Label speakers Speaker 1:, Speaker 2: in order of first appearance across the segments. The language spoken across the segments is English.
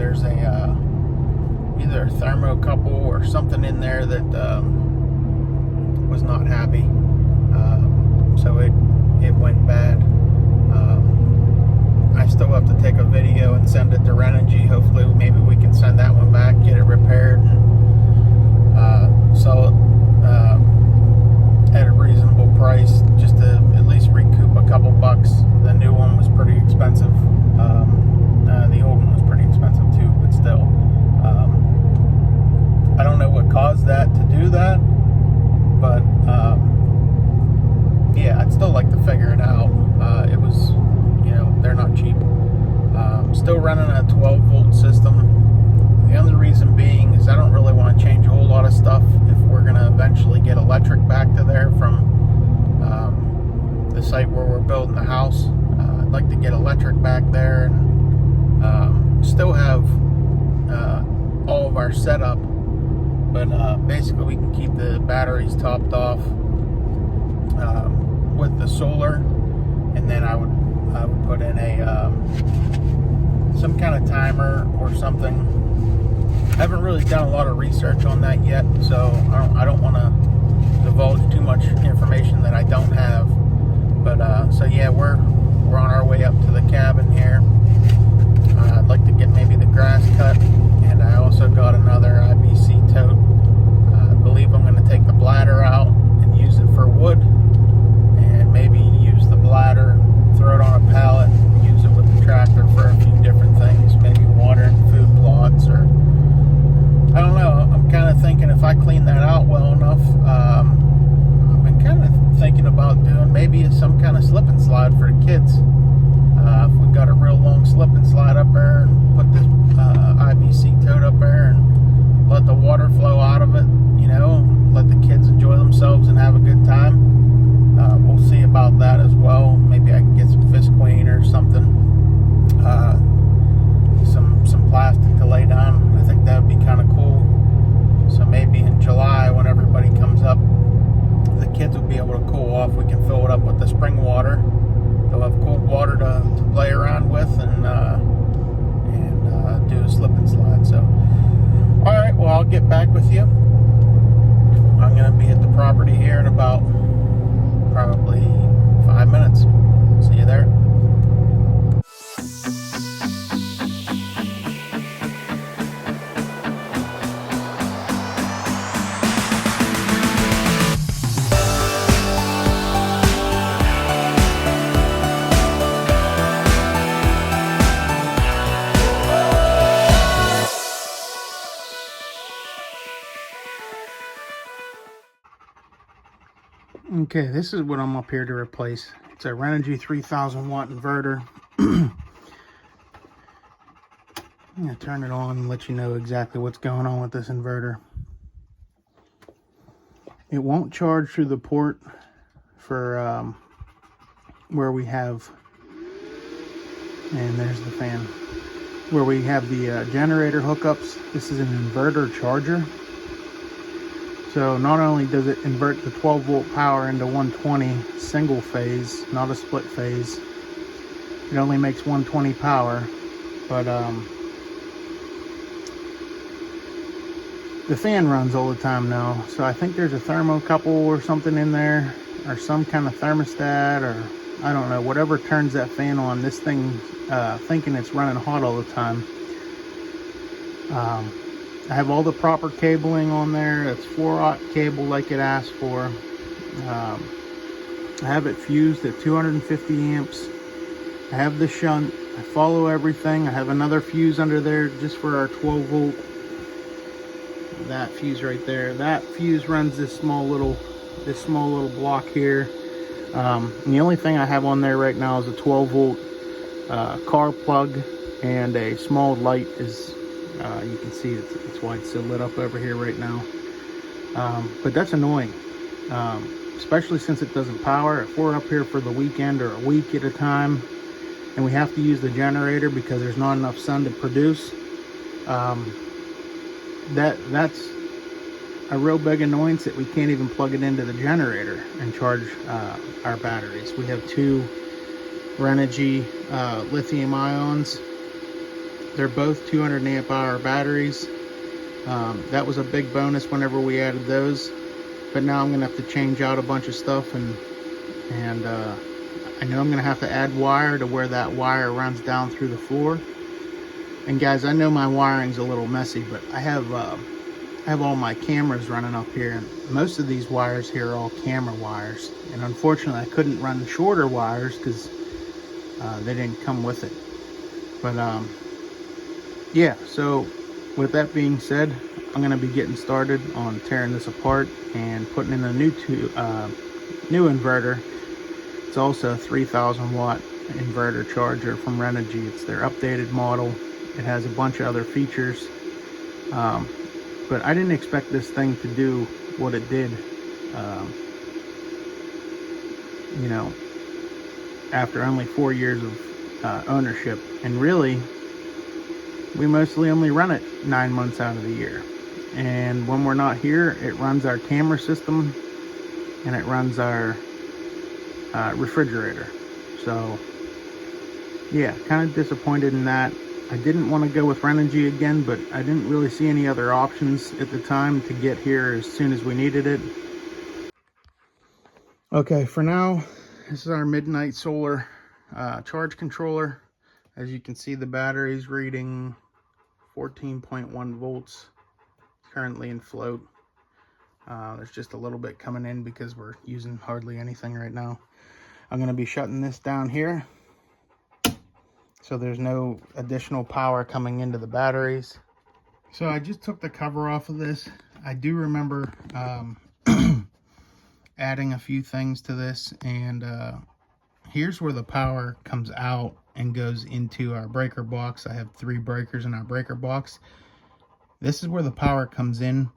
Speaker 1: there's a either a thermocouple or something in there that was not happy, so it went bad. I still have to take a video and send it to Renogy. Hopefully maybe we can send that one back, get it repaired, and sell it at a reasonable price, just to at least recoup a couple bucks. The new one was pretty expensive. The old one was pretty expensive too, but still. I don't know what caused that to do that, but yeah, I'd still like to figure it out. It was, they're not cheap. Still running a 12-volt system. The other reason being is I don't really want to change a whole lot of stuff if we're going to eventually get electric back to there from the site where we're building the house. I'd like to get electric back there and still have all of our setup, but basically we can keep the batteries topped off with the solar, and then I would put in a some kind of timer or something. I haven't really done a lot of research on that yet, so I don't want to divulge too much information that I don't have. But so yeah, we're on our way up to the cabin here. I'd like to get maybe the grass cut, and I also got another IBC tote. I believe I'm going to take the bladder out and use it for wood, and maybe use the bladder, throw it on a pallet, and use it with the tractor for a few different things, maybe watering food plots, or I don't know. I'm kind of thinking if I clean that out well enough, I've been kind of thinking about doing maybe some kind of slip and slide for the kids. If we got a real long slip and slide up there and put this IBC tote up there and let the water flow out of it, let the kids enjoy themselves and have a good time. We'll see about that as well. Maybe I can get some Visqueen or something, some plastic to lay down. I think that would be kind of cool. So maybe in July, when everybody comes up, the kids will be able to cool off. We can fill it up with the spring water. They'll have cold water to play around with and do a slip and slide. So, all right, well, I'll get back with you. I'm going to be at the property here in about probably 5 minutes. See you there. Okay, this is what I'm up here to replace. It's a Renogy 3000 watt inverter. I'm going to turn it on and let you know exactly what's going on with this inverter. It won't charge through the port for where we have, and there's the fan, where we have the generator hookups. This is an inverter charger. So not only does it invert the 12 volt power into 120 single phase, not a split phase, it only makes 120 power, but the fan runs all the time now. So I think there's a thermocouple or something in there, or some kind of thermostat, or I don't know, whatever turns that fan on. This thing thinking it's running hot all the time. I have all the proper cabling on there. It's 4-aught cable like it asked for. I have it fused at 250 amps. I have the shunt. I follow everything. I have another fuse under there just for our 12 volt. That fuse right there. That fuse runs this small little block here. And the only thing I have on there right now is a 12 volt car plug and a small light. Is you can see it's why it's still lit up over here right now. But that's annoying, especially since it doesn't power. If we're up here for the weekend or a week at a time and we have to use the generator because there's not enough sun to produce, that's a real big annoyance, that we can't even plug it into the generator and charge our batteries. We have two Renogy lithium ions, They're both 200 amp hour batteries. That was a big bonus whenever we added those, but now I'm gonna have to change out a bunch of stuff, and I know I'm gonna have to add wire to where that wire runs down through the floor. And guys, I know my wiring's a little messy, but I have all my cameras running up here, and most of these wires here are all camera wires, and unfortunately I couldn't run the shorter wires because they didn't come with it. But yeah, so with that being said, I'm going to be getting started on tearing this apart and putting in a new inverter. It's also a 3,000 watt inverter charger from Renogy. It's their updated model. It has a bunch of other features, but I didn't expect this thing to do what it did, you know, after only 4 years of ownership. And really, we mostly only run it 9 months out of the year. And when we're not here, it runs our camera system and it runs our refrigerator. So yeah, kind of disappointed in that. I didn't want to go with Renogy again, but I didn't really see any other options at the time to get here as soon as we needed it. Okay, for now, this is our Midnight Solar charge controller. As you can see, the battery's reading 14.1 volts, currently in float. There's just a little bit coming in because we're using hardly anything right now. I'm going to be shutting this down here, so there's no additional power coming into the batteries. So I just took the cover off of this. I do remember adding a few things to this, and here's where the power comes out and goes into our breaker box. I have 3 breakers in our breaker box. This is where the power comes in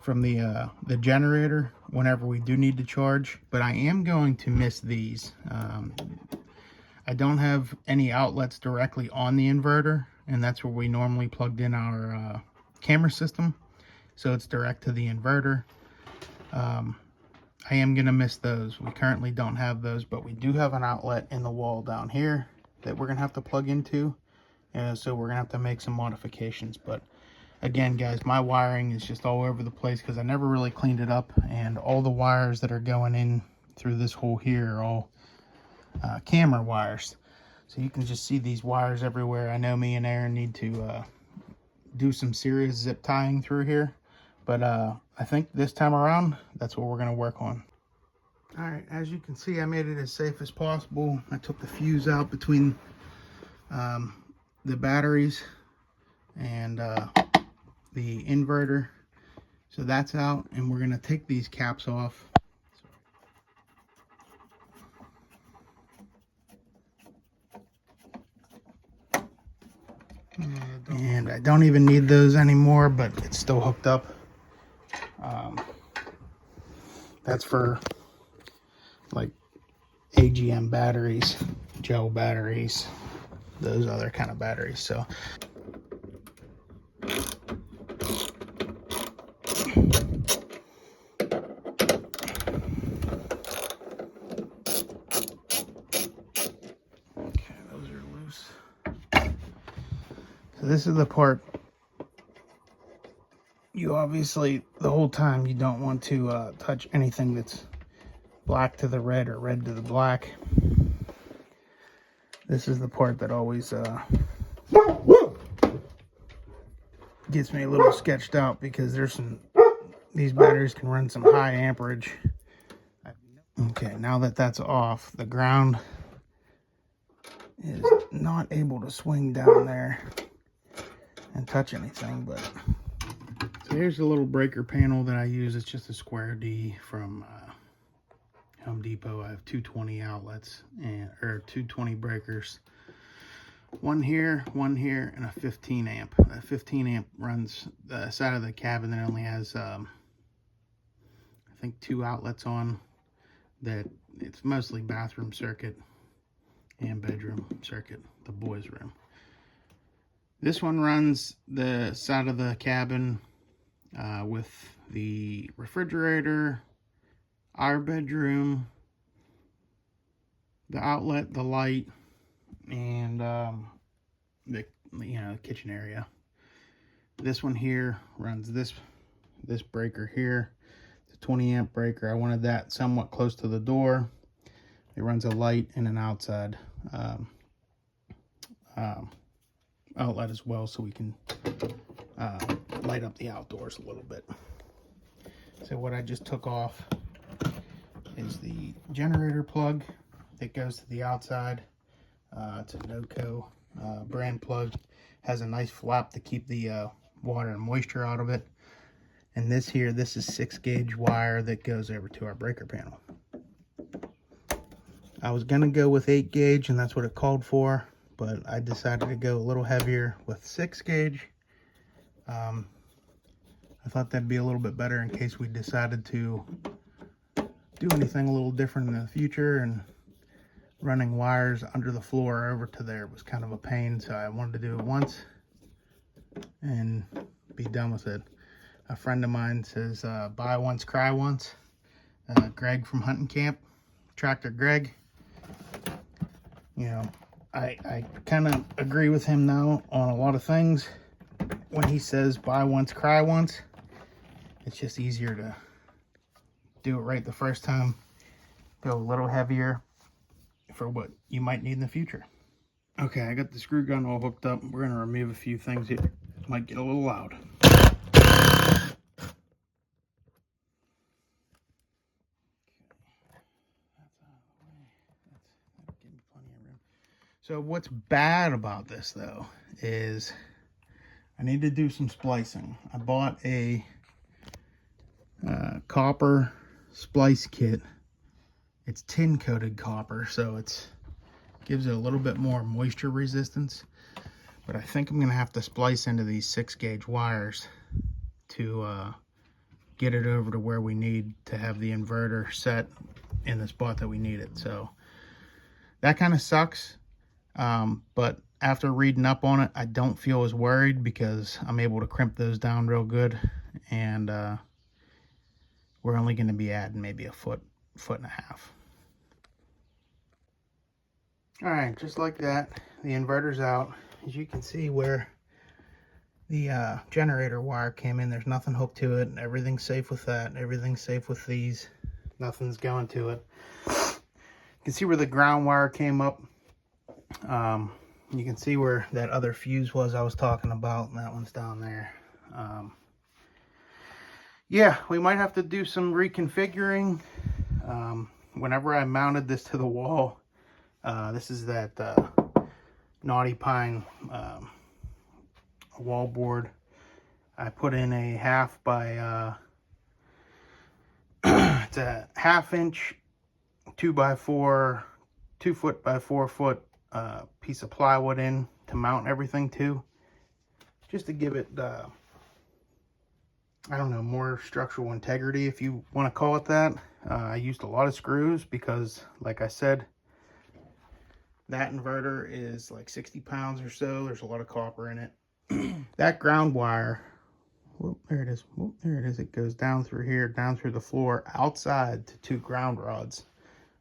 Speaker 1: from the generator whenever we do need to charge, but I am going to miss these. I don't have any outlets directly on the inverter, and that's where we normally plugged in our camera system, so it's direct to the inverter. I am going to miss those. We currently don't have those, but we do have an outlet in the wall down here that we're going to have to plug into, so we're going to have to make some modifications. But again, guys, my wiring is just all over the place because I never really cleaned it up, and all the wires that are going in through this hole here are all camera wires. So you can just see these wires everywhere. I know me and Aaron need to do some serious zip tying through here, but I think this time around, that's what we're going to work on. All right, as you can see, I made it as safe as possible. I took the fuse out between the batteries and the inverter, so that's out, and we're going to take these caps off. And I don't even need those anymore, but it's still hooked up. That's for like AGM batteries, gel batteries, those other kind of batteries. So okay, those are loose. So this is the part you obviously, the whole time, you don't want to touch anything that's black to the red or red to the black. This is the part that always gets me a little sketched out, because these batteries can run some high amperage. Okay, now that that's off, the ground is not able to swing down there and touch anything. But so here's the little breaker panel that I use. It's just a square D from Home Depot. I have 220 outlets, or 220 breakers. One here, and a 15 amp. A 15 amp runs the side of the cabin that only has, I think, 2 outlets on. That it's mostly bathroom circuit and bedroom circuit, the boys' room. This one runs the side of the cabin with the refrigerator, our bedroom, the outlet, the light, and the kitchen area. This one here runs this breaker here. It's a 20 amp breaker. I wanted that somewhat close to the door. It runs a light and an outside outlet as well, so we can light up the outdoors a little bit. So what I just took off is the generator plug that goes to the outside. It's a NOCO brand plug. Has a nice flap to keep the water and moisture out of it. And this is 6 gauge wire that goes over to our breaker panel. I was gonna go with 8 gauge, and that's what it called for, but I decided to go a little heavier with 6 gauge. I thought that'd be a little bit better in case we decided to do anything a little different in the future, and running wires under the floor over to there was kind of a pain, so I wanted to do it once and be done with it. A friend of mine says, buy once, cry once. Greg from Hunting Camp, Tractor Greg. You know, I kind of agree with him now on a lot of things. When he says buy once, cry once, it's just easier to do it right the first time. Go a little heavier for what you might need in the future. Okay, I got the screw gun all hooked up. We're going to remove a few things here. It might get a little loud. So what's bad about this though is I need to do some splicing. I bought a copper splice kit. It's tin coated copper, so it gives it a little bit more moisture resistance. But I think I'm gonna have to splice into these 6 gauge wires to get it over to where we need to have the inverter set in the spot that we need it. So that kind of sucks. But after reading up on it, I don't feel as worried because I'm able to crimp those down real good, and we're only going to be adding maybe a foot and a half. All right, just like that, the inverter's out. As you can see where the generator wire came in, there's nothing hooked to it. Everything's safe with that. Everything's safe with these. Nothing's going to it. You can see where the ground wire came up. You can see where that other fuse was I was talking about, and that one's down there. Yeah, we might have to do some reconfiguring. Whenever I mounted this to the wall, this is that Naughty Pine wall board. I put in a half by it's a 1/2 inch 2x4 2 foot by 4 foot piece of plywood in to mount everything to, just to give it I don't know, more structural integrity, if you want to call it that. I used a lot of screws because, like I said, that inverter is like 60 pounds or so. There's a lot of copper in it. That ground wire, whoop, there it is. Whoop, there it is. It goes down through here, down through the floor, outside to 2 ground rods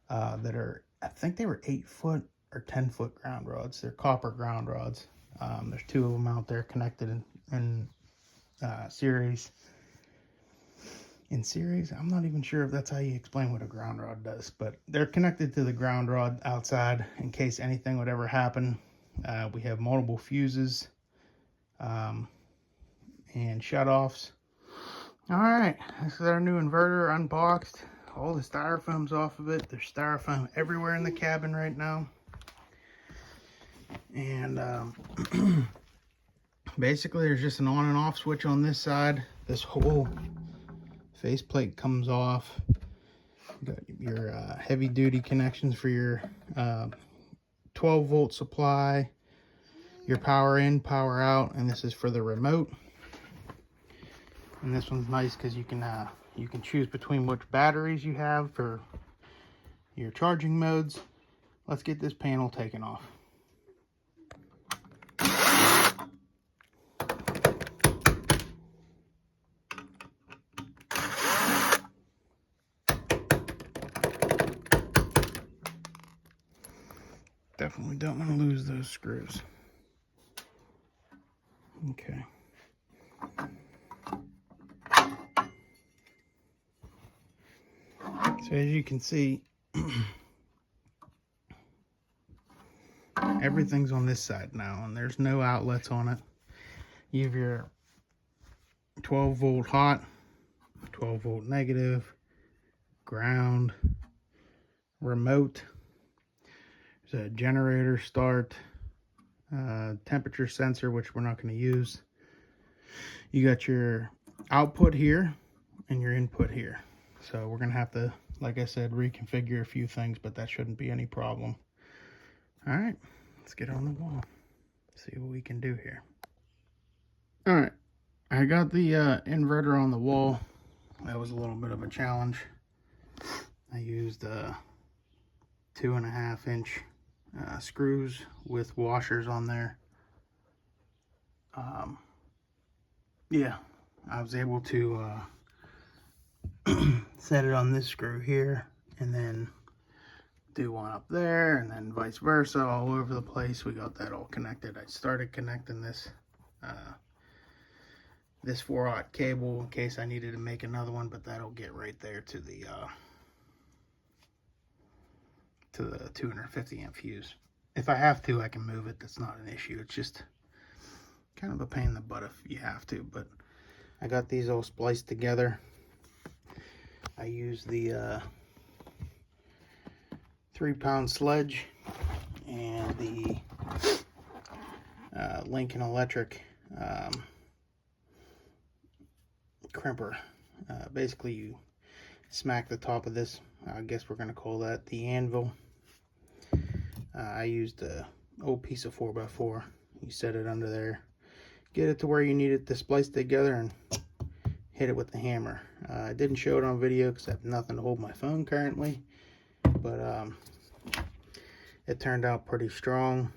Speaker 1: that are, I think they were 8 foot or 10 foot ground rods. They're copper ground rods. There's 2 of them out there connected in series. In series, I'm not even sure if that's how you explain what a ground rod does, but they're connected to the ground rod outside in case anything would ever happen. We have multiple fuses and shutoffs. All right, this is our new inverter unboxed. All the styrofoam's off of it. There's styrofoam everywhere in the cabin right now. And basically there's just an on and off switch on this side. This whole faceplate comes off. You got your heavy duty connections for your 12 volt supply, your power in, power out, and this is for the remote. And this one's nice because you can choose between which batteries you have for your charging modes. Let's get this panel taken off. Definitely don't want to lose those screws. Okay. So as you can see, everything's on this side now, and there's no outlets on it. You have your 12 volt hot, 12 volt negative, ground, remote, there's a generator start, temperature sensor, which we're not going to use. You got your output here and your input here. So we're going to have to, like I said, reconfigure a few things, but that shouldn't be any problem. All right, let's get on the wall, see what we can do here. All right, I got the inverter on the wall. That was a little bit of a challenge. I used 2.5 inch screws with washers on there. Yeah, I was able to set it on this screw here, and then do one up there, and then vice versa, all over the place. We got that all connected. I started connecting this 4-aught cable in case I needed to make another one, but that'll get right there to the 250 amp fuse. If I have to, I can move it. That's not an issue. It's just kind of a pain in the butt if you have to, but I got these all spliced together. I use the 3-pound sledge and the Lincoln Electric crimper. Basically, you smack the top of this. I guess we're going to call that the anvil. I used an old piece of 4x4. You set it under there, get it to where you need it to splice together, and hit it with the hammer. I didn't show it on video because I have nothing to hold my phone currently, but it turned out pretty strong.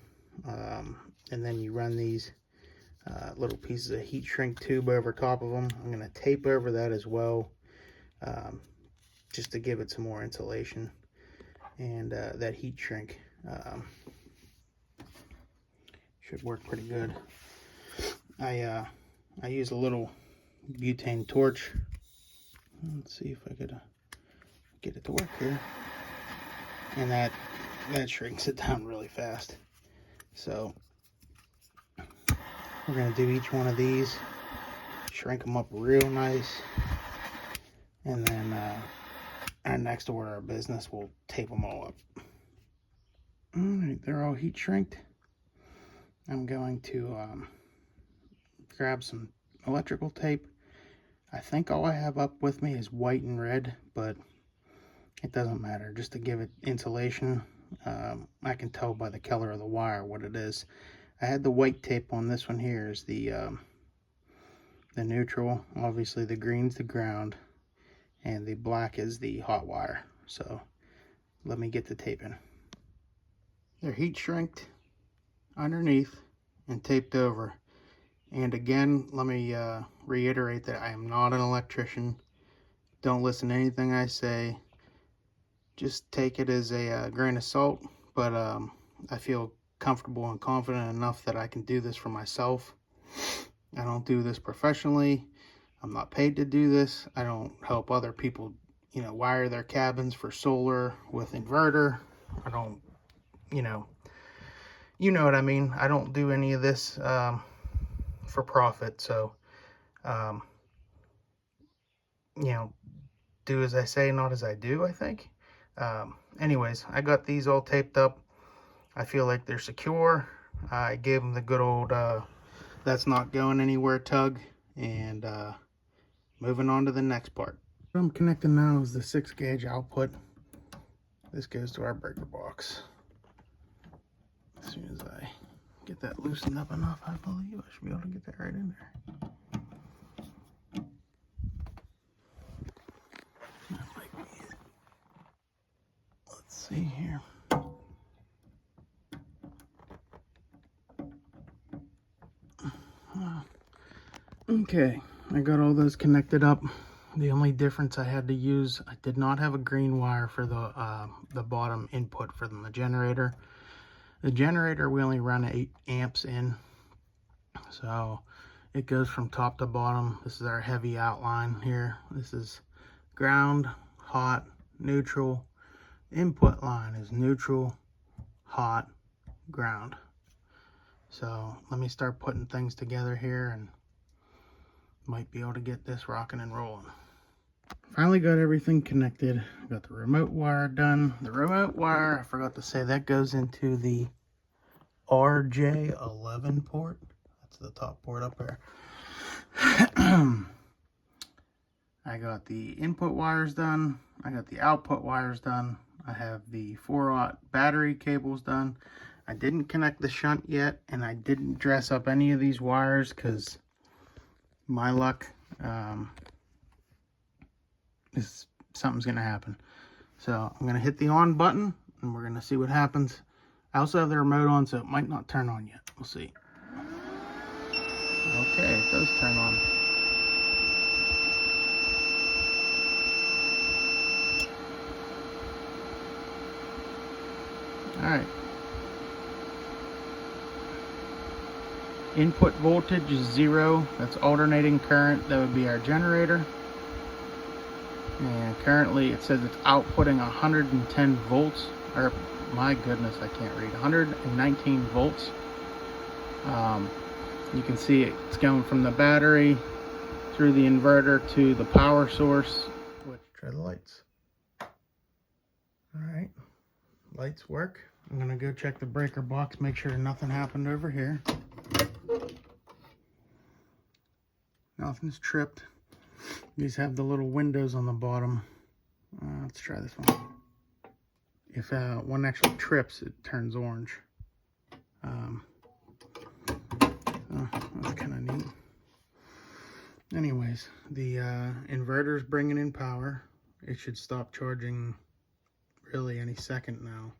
Speaker 1: And then you run these little pieces of heat shrink tube over top of them. I'm going to tape over that as well, just to give it some more insulation. And that heat shrink should work pretty good. I use a little butane torch. Let's see if I could get it to work here. And that shrinks it down really fast. So we're going to do each one of these, shrink them up real nice, and then our next order of business, we'll tape them all up. All right, they're all heat shrinked. I'm going to grab some electrical tape. I think all I have up with me is white and red, but it doesn't matter, just to give it insulation. I can tell by the color of the wire what it is. I had the white tape on this one here is the neutral. Obviously the green's the ground, and the black is the hot wire. So let me get the tape in. They're heat shrinked underneath and taped over. And again, let me reiterate that I am not an electrician. Don't listen to anything I say. Just take it as a grain of salt. But I feel comfortable and confident enough that I can do this for myself. I don't do this professionally. I'm not paid to do this. I don't help other people, wire their cabins for solar with inverter. I don't, you know what I mean. I don't do any of this for profit. So, do as I say, not as I do, I think. Anyways, I got these all taped up. I feel like they're secure. I gave them the good old that's not going anywhere tug, and moving on to the next part. What I'm connecting now is the 6-gauge output. This goes to our breaker box. As soon as I get that loosened up enough, I believe I should be able to get that right in there. That might be it. Let's see here. Okay, I got all those connected up. The only difference I had to use, I did not have a green wire for the bottom input for the generator. The generator we only run 8 amps in, so So it goes from top to bottom. This is our heavy outline here. This is ground, hot, neutral. Input line is neutral, hot, ground. So let me start putting things together here and might be able to get this rocking and rolling. Finally got everything connected. Got the remote wire done. The remote wire, I forgot to say, that goes into the RJ11 port. That's the top port up there. I got the input wires done. I got the output wires done. I have the 4-aught battery cables done. I didn't connect the shunt yet, and I didn't dress up any of these wires because my luck, something's gonna happen. So I'm gonna hit the on button and we're gonna see what happens. I also have the remote on, so it might not turn on yet. We'll see. Okay, it does turn on. All right. Input voltage is 0. That's alternating current. That would be our generator. And currently it says it's outputting 110 volts. Or, my goodness, I can't read. 119 volts. You can see it's going from the battery through the inverter to the power source. Try the lights. All right, lights work. I'm gonna go check the breaker box, make sure nothing happened over here. Nothing's tripped. These have the little windows on the bottom. Let's try this one. If one actually trips, it turns orange. That's kind of neat. Anyways, the inverter's bringing in power. It should stop charging really any second now.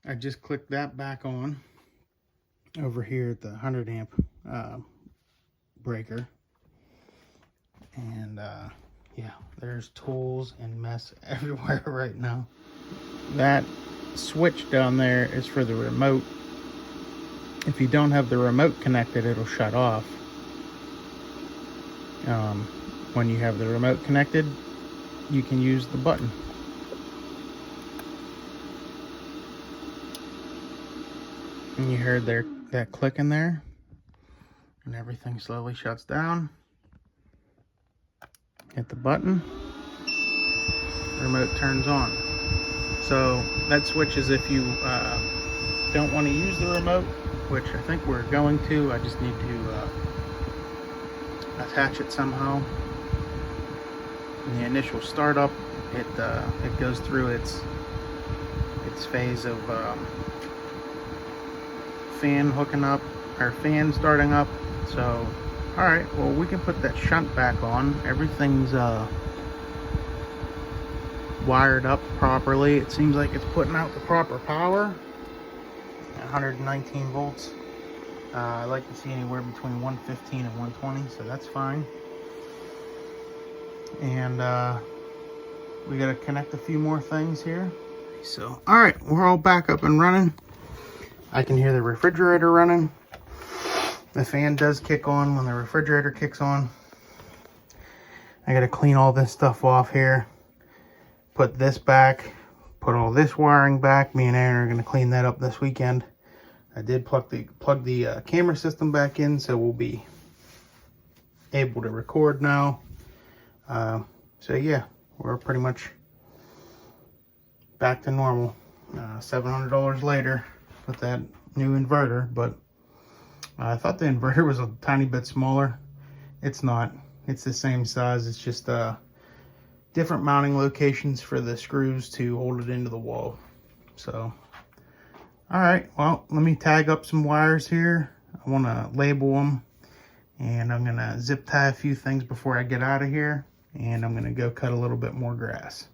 Speaker 1: I just clicked that back on over here at the 100 amp breaker, and yeah, there's tools and mess everywhere right now. That switch down there is for the remote. If you don't have the remote connected, it'll shut off. When you have the remote connected, you can use the button. And you heard that click in there, and everything slowly shuts down. Hit the button, remote turns on. So that switches if you don't want to use the remote, which I think we're going to. I just need to attach it somehow. In the initial startup, it goes through its phase of fan hooking up, or fan starting up. So all right, well, we can put that shunt back on. Everything's wired up properly. It seems like it's putting out the proper power. 119 volts. I like to see anywhere between 115 and 120, so that's fine. And we gotta connect a few more things here. So, all right, we're all back up and running. I can hear the refrigerator running. The fan does kick on when the refrigerator kicks on. I gotta clean all this stuff off here. Put this back. Put all this wiring back. Me and Aaron are gonna clean that up this weekend. I did plug the camera system back in, so we'll be able to record now. So yeah, we're pretty much back to normal. $700 later with that new inverter, but I thought the inverter was a tiny bit smaller. It's not. It's the same size. It's just different mounting locations for the screws to hold it into the wall. So, all right. Well, let me tag up some wires here. I want to label them, and I'm going to zip tie a few things before I get out of here, and I'm going to go cut a little bit more grass.